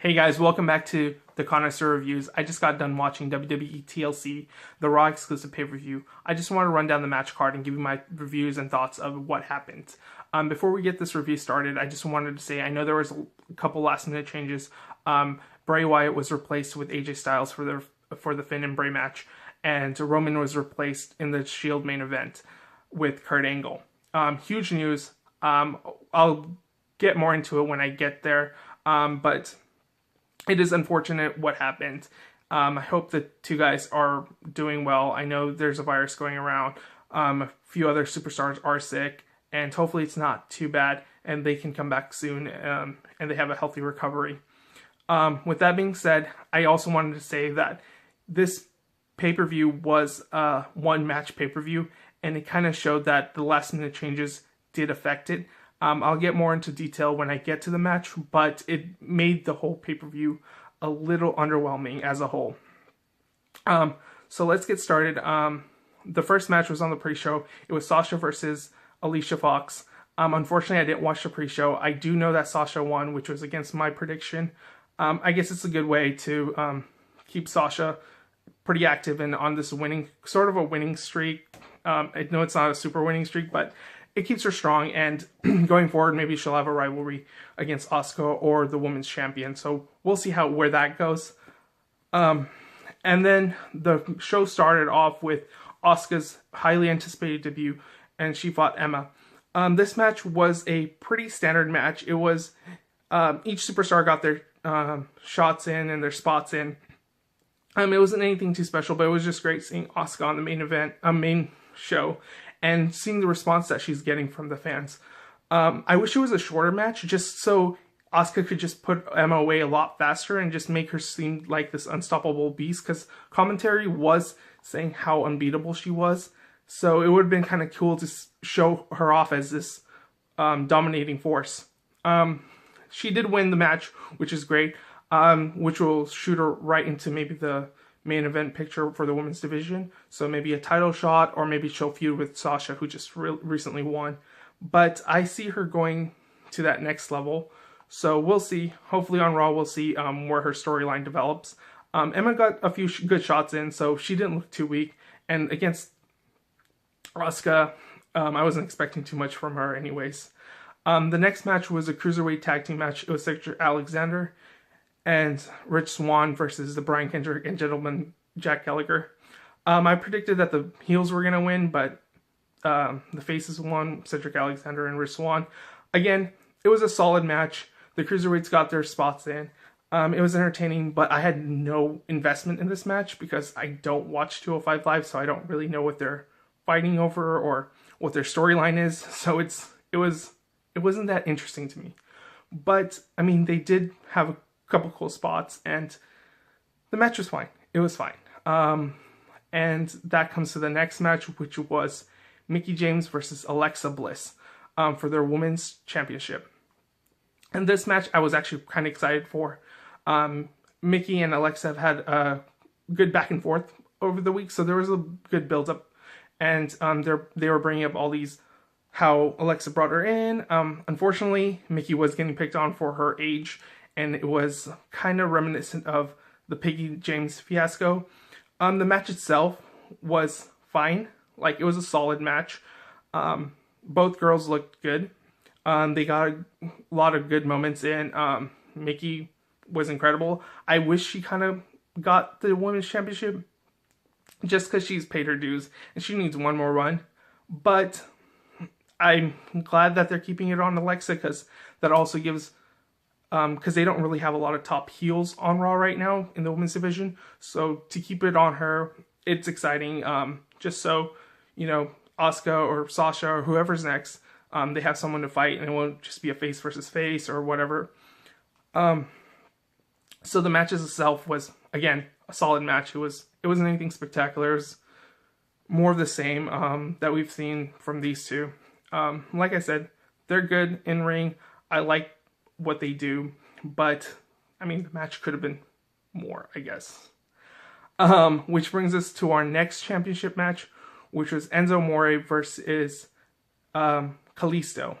Hey guys, welcome back to TheConnoisseur Reviews. I just got done watching WWE TLC, the Raw exclusive pay-per-view. I just want to run down the match card and give you my reviews and thoughts of what happened. Before we get this review started, I just wanted to say I know there was a couple last-minute changes. Bray Wyatt was replaced with AJ Styles for the Finn and Bray match, and Roman was replaced in the Shield main event with Kurt Angle. Huge news. I'll get more into it when I get there, but it is unfortunate what happened. I hope the two guys are doing well. I know there's a virus going around. A few other superstars are sick, and hopefully it's not too bad and they can come back soon and they have a healthy recovery. With that being said, I also wanted to say that this pay-per-view was a one-match pay-per-view, and it kind of showed that the last-minute changes did affect it. I'll get more into detail when I get to the match, but it made the whole pay-per-view a little underwhelming as a whole. So let's get started. The first match was on the pre-show. It was Sasha versus Alicia Fox. Unfortunately, I didn't watch the pre-show. I do know that Sasha won, which was against my prediction. I guess it's a good way to keep Sasha pretty active and on this winning streak. I know it's not a super winning streak, but it keeps her strong, and going forward, maybe she'll have a rivalry against Asuka or the women's champion. So we'll see where that goes. And then the show started off with Asuka's highly anticipated debut, and she fought Emma. This match was a pretty standard match. It was each superstar got their shots in and their spots in. It wasn't anything too special, but it was just great seeing Asuka on the main show and seeing the response that she's getting from the fans. I wish it was a shorter match, just so Asuka could just put Emma away a lot faster and just make her seem like this unstoppable beast, because commentary was saying how unbeatable she was. So it would have been kind of cool to show her off as this dominating force. She did win the match, which is great, which will shoot her right into maybe the main event picture for the women's division. So maybe a title shot, or maybe she'll feud with Sasha, who just recently won. But I see her going to that next level. So we'll see. Hopefully on Raw we'll see where her storyline develops. Emma got a few good shots in, so she didn't look too weak. And against Asuka, I wasn't expecting too much from her anyways. The next match was a cruiserweight tag team match. It was Cedric Alexander and Rich Swann versus the Brian Kendrick and Gentleman Jack Gallagher. I predicted that the heels were going to win, but the faces won, Cedric Alexander and Rich Swann. Again, it was a solid match. The cruiserweights got their spots in. It was entertaining, but I had no investment in this match because I don't watch 205 Live, so I don't really know what they're fighting over or what their storyline is. So it wasn't that interesting to me. But I mean, they did have a couple cool spots, and the match was fine. It was fine. And that comes to the next match, which was Mickie James versus Alexa Bliss for their women's championship. And this match I was actually kind of excited for. Mickie and Alexa have had a good back and forth over the week, so there was a good build up, and they were bringing up all these how Alexa brought her in. Unfortunately, Mickie was getting picked on for her age, and it was kind of reminiscent of the Mickie James fiasco. The match itself was fine. Like, it was a solid match. Both girls looked good. They got a lot of good moments in. Mickie was incredible. I wish she kind of got the women's championship just because she's paid her dues and she needs one more run. But I'm glad that they're keeping it on Alexa, because that also gives... because they don't really have a lot of top heels on Raw right now in the women's division. So to keep it on her, it's exciting. Just so, Asuka or Sasha or whoever's next, they have someone to fight, and it won't just be a face versus face or whatever. So the match itself was, again, a solid match. It wasn't anything spectacular. It was more of the same that we've seen from these two. Like I said, they're good in ring. I like what they do, but I mean, the match could have been more, I guess. Which brings us to our next championship match, which was Enzo Amore versus Kalisto.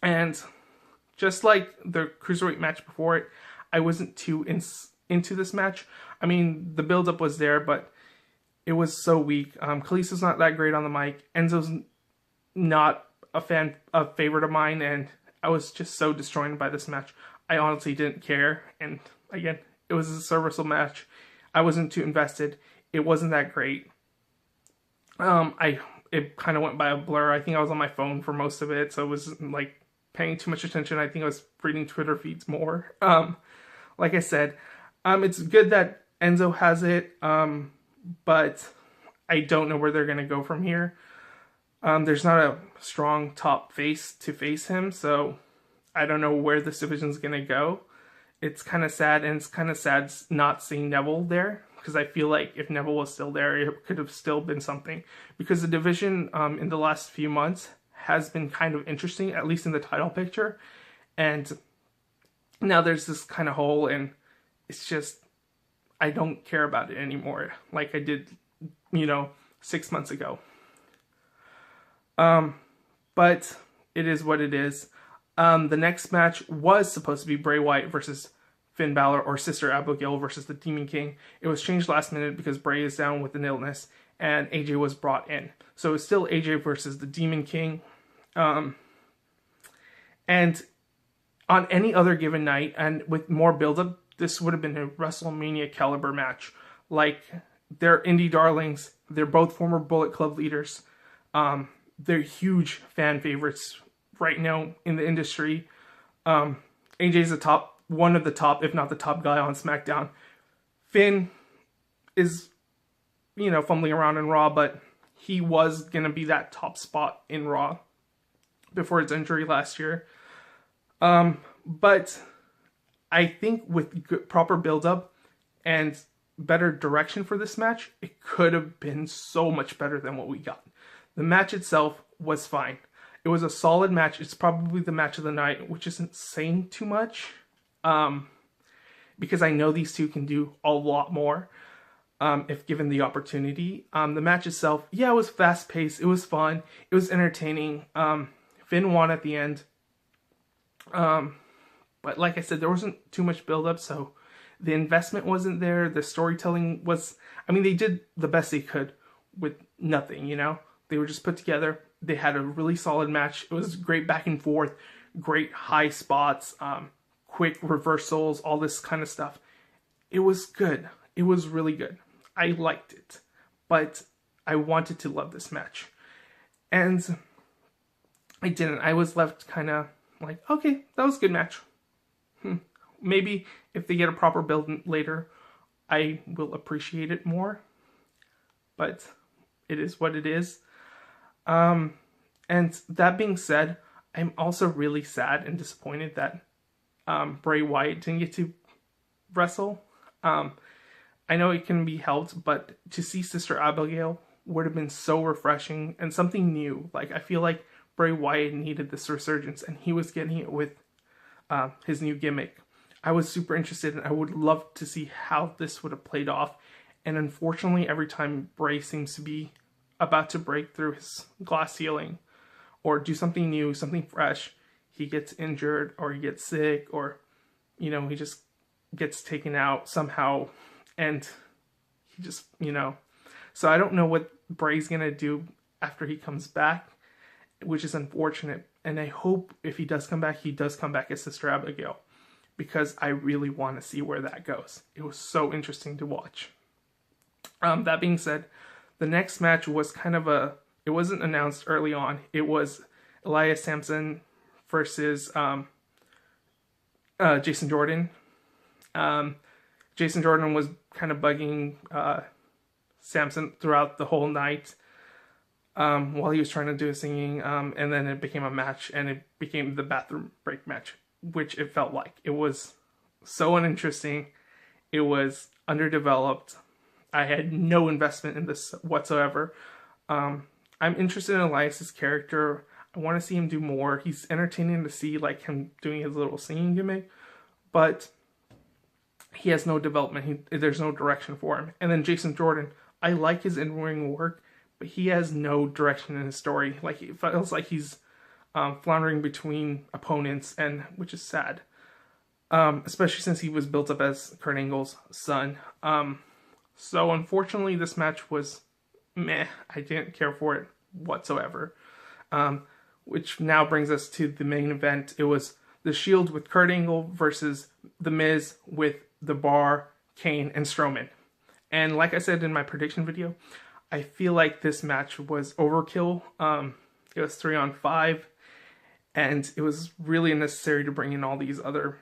And just like the cruiserweight match before it, I wasn't too into this match. I mean, the build-up was there, but it was so weak. Kalisa's not that great on the mic. Enzo's not a favorite of mine, and I was just so destroyed by this match. I honestly didn't care, and again, it was a serviceable match. I wasn't too invested. It wasn't that great. It kind of went by a blur. I think I was on my phone for most of it, so I wasn't like paying too much attention. I think I was reading Twitter feeds more. Like I said, it's good that Enzo has it, but I don't know where they're gonna go from here. There's not a strong top face to face him, so I don't know where this division's gonna go. It's kind of sad, and it's kind of sad not seeing Neville there, because I feel like if Neville was still there, it could have still been something. Because the division in the last few months has been kind of interesting, at least in the title picture. And now there's this kind of hole, and it's just, I don't care about it anymore like I did, 6 months ago. But it is what it is. The next match was supposed to be Bray Wyatt versus Finn Balor, or Sister Abigail versus the Demon King. It was changed last minute because Bray is down with an illness, and AJ was brought in. So it's still AJ versus the Demon King. And on any other given night, and with more build-up, this would have been a WrestleMania caliber match. Like, they're indie darlings. They're both former Bullet Club leaders. They're huge fan favorites right now in the industry. AJ's one of the top, if not the top guy on SmackDown. Finn is, fumbling around in Raw, but he was going to be that top spot in Raw before his injury last year. But I think with proper build-up and better direction for this match, it could have been so much better than what we got. The match itself was fine. It was a solid match. It's probably the match of the night, which isn't saying too much, because I know these two can do a lot more if given the opportunity. The match itself, it was fast-paced. It was fun. It was entertaining. Finn won at the end. But like I said, there wasn't too much build-up, so the investment wasn't there. The storytelling was... they did the best they could with nothing, They were just put together. They had a really solid match. It was great back and forth, great high spots, quick reversals, all this kind of stuff. It was good. It was really good. I liked it. But I wanted to love this match. And I didn't. I was left kind of like, okay, that was a good match. Maybe if they get a proper build later, I will appreciate it more. But it is what it is. And that being said, I'm also really sad and disappointed that Bray Wyatt didn't get to wrestle. I know it can be helped, but to see Sister Abigail would have been so refreshing and something new. Like, I feel like Bray Wyatt needed this resurgence, and he was getting it with his new gimmick. I was super interested, and I would love to see how this would have played off. And unfortunately, every time Bray seems to be about to break through his glass ceiling or do something new, something fresh, he gets injured or he gets sick, or he just gets taken out somehow, and he just so I don't know what Bray's gonna do after he comes back, which is unfortunate. And I hope if he does come back as Sister Abigail, because I really want to see where that goes. It was so interesting to watch. That being said, the next match was it wasn't announced early on. It was Elias Samson versus Jason Jordan. Jason Jordan was kind of bugging Samson throughout the whole night while he was trying to do his singing. And then it became a match, and it became the bathroom break match, which it felt like. It was so uninteresting. It was underdeveloped. I had no investment in this whatsoever. I'm interested in Elias's character. I want to see him do more. He's entertaining to see, like him doing his little singing gimmick, but he has no development. There's no direction for him. And then Jason Jordan, I like his in-ring work, but he has no direction in his story. Like, it feels like he's floundering between opponents, and which is sad. especially since he was built up as Kurt Angle's son. So unfortunately, this match was meh. I didn't care for it whatsoever. Which now brings us to the main event. It was The Shield with Kurt Angle versus The Miz with The Bar, Kane, and Strowman. And like I said in my prediction video, I feel like this match was overkill. It was 3-on-5, and it was really unnecessary to bring in all these other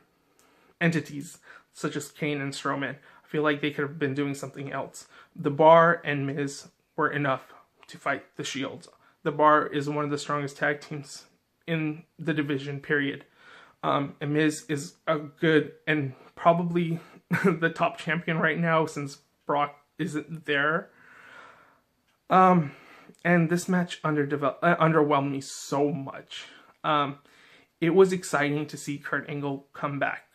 entities, such as Kane and Strowman. I feel like they could have been doing something else. The Bar and Miz were enough to fight The Shield. The Bar is one of the strongest tag teams in the division, period. And Miz is a good and probably the top champion right now since Brock isn't there. And this match underwhelmed me so much. It was exciting to see Kurt Angle come back.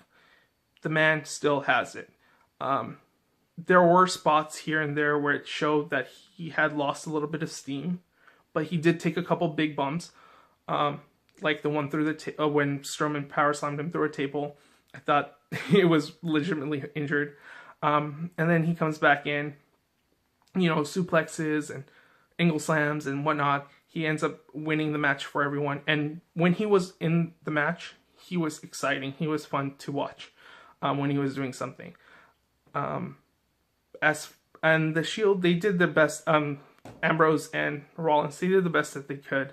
The man still has it. There were spots here and there where it showed that he had lost a little bit of steam, but he did take a couple big bumps, like the one through the when Strowman power slammed him through a table. I thought it was legitimately injured. And then he comes back in, suplexes and angle slams and whatnot. He ends up winning the match for everyone. And when he was in the match, he was exciting. He was fun to watch when he was doing something. And the Shield, they did their best. Ambrose and Rollins, they did the best that they could.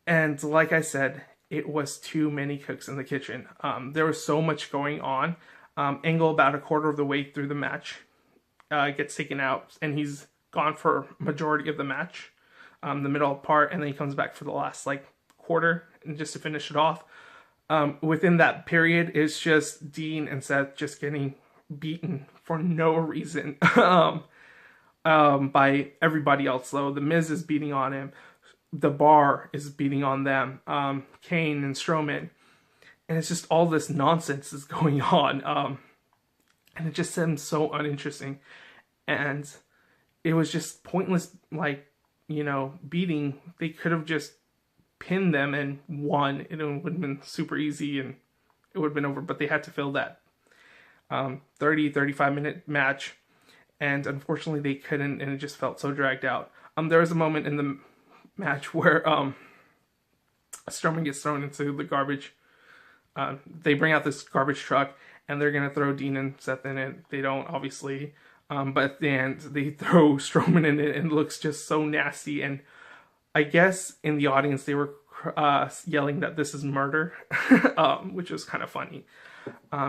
And like I said, it was too many cooks in the kitchen. There was so much going on. Angle, about a quarter of the way through the match, gets taken out, and he's gone for majority of the match, the middle part, and then he comes back for the last quarter, and just to finish it off. Within that period, it's just Dean and Seth just getting beaten for no reason by everybody else. Though the Miz is beating on him, the Bar is beating on them, Kane and Strowman. And it's just all this nonsense is going on. And it just seems so uninteresting. And it was just pointless, beating. They could have just pinned them and won. It would have been super easy and it would have been over. But they had to fill that 35-minute match. And unfortunately they couldn't, and it just felt so dragged out. There was a moment in the match where Strowman gets thrown into the garbage. They bring out this garbage truck, and they're going to throw Dean and Seth in it. They don't, obviously. But at the end, they throw Strowman in it, and it looks just so nasty. And I guess in the audience, they were yelling that this is murder, which was kind of funny,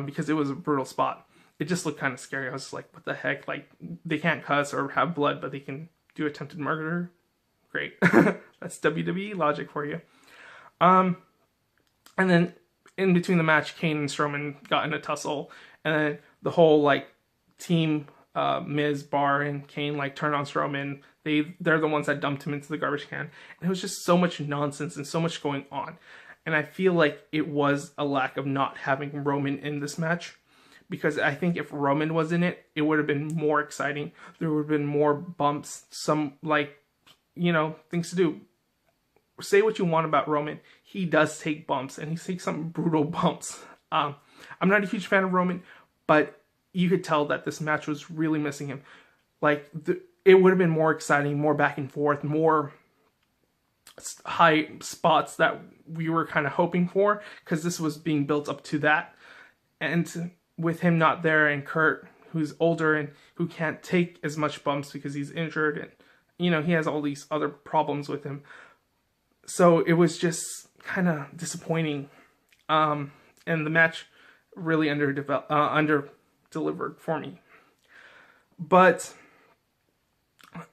because it was a brutal spot. It just looked kind of scary. I was just like, what the heck? They can't cuss or have blood, but they can do attempted murder? Great. That's WWE logic for you. And then in between the match, Kane and Strowman got in a tussle, and then the whole team, Miz, Bar, and Kane turned on Strowman. They're the ones that dumped him into the garbage can, and it was just so much nonsense and so much going on. And I feel like it was a lack of not having Roman in this match, because I think if Roman was in it, it would have been more exciting. There would have been more bumps, some things to do. Say what you want about Roman, he does take bumps, and he takes some brutal bumps. I'm not a huge fan of Roman, but you could tell that this match was really missing him. It would have been more exciting, more back and forth, more high spots that we were kind of hoping for, because this was being built up to that. And with him not there, and Kurt, who's older and who can't take as much bumps because he's injured, and he has all these other problems with him. So it was just kind of disappointing. And the match really under-delivered for me. But,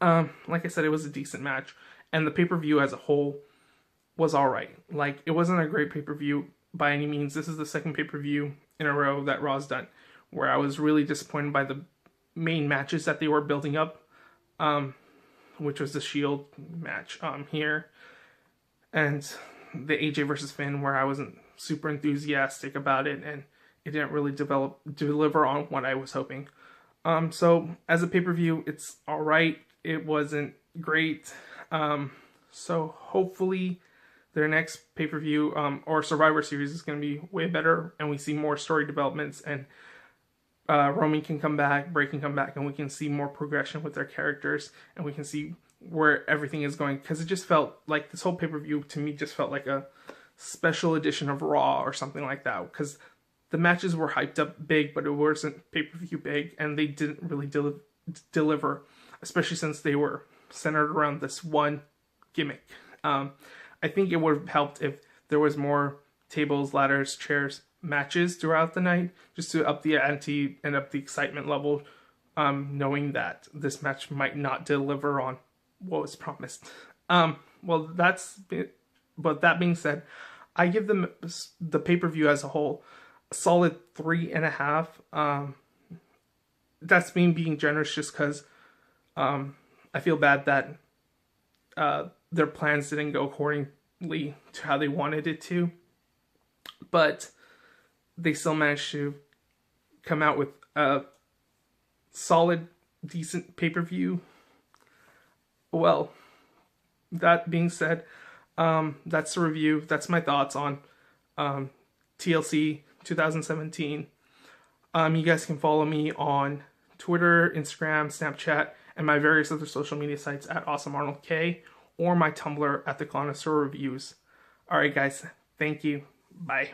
like I said, it was a decent match. And the pay-per-view as a whole was alright. It wasn't a great pay-per-view by any means. This is the second pay-per-view in a row that Raw's done where I was really disappointed by the main matches that they were building up. Which was the Shield match here, and the AJ versus Finn, where I wasn't super enthusiastic about it, and it didn't really deliver on what I was hoping. So as a pay-per-view, it's alright. It wasn't great. So hopefully their next pay-per-view or Survivor Series is going to be way better, and we see more story developments, and Roman can come back, Bray can come back, and we can see more progression with their characters, and we can see where everything is going. Because it just felt like this whole pay-per-view to me just felt like a special edition of Raw or something like that. Because the matches were hyped up big, but it wasn't pay-per-view big, and they didn't really deliver, especially since they were centered around this one gimmick. I think it would have helped if there was more tables, ladders, chairs, matches throughout the night, just to up the ante and up the excitement level, knowing that this match might not deliver on what was promised. But that being said, I give them the pay-per-view as a whole a solid 3.5. That's me being generous, just because I feel bad that their plans didn't go accordingly to how they wanted it to, but they still managed to come out with a solid, decent pay-per-view. Well, that being said, that's the review. That's my thoughts on TLC 2017. You guys can follow me on Twitter, Instagram, Snapchat, and my various other social media sites at AwesomeArnoldK, or my Tumblr at TheConnoisseur Reviews. Alright guys, thank you. Bye.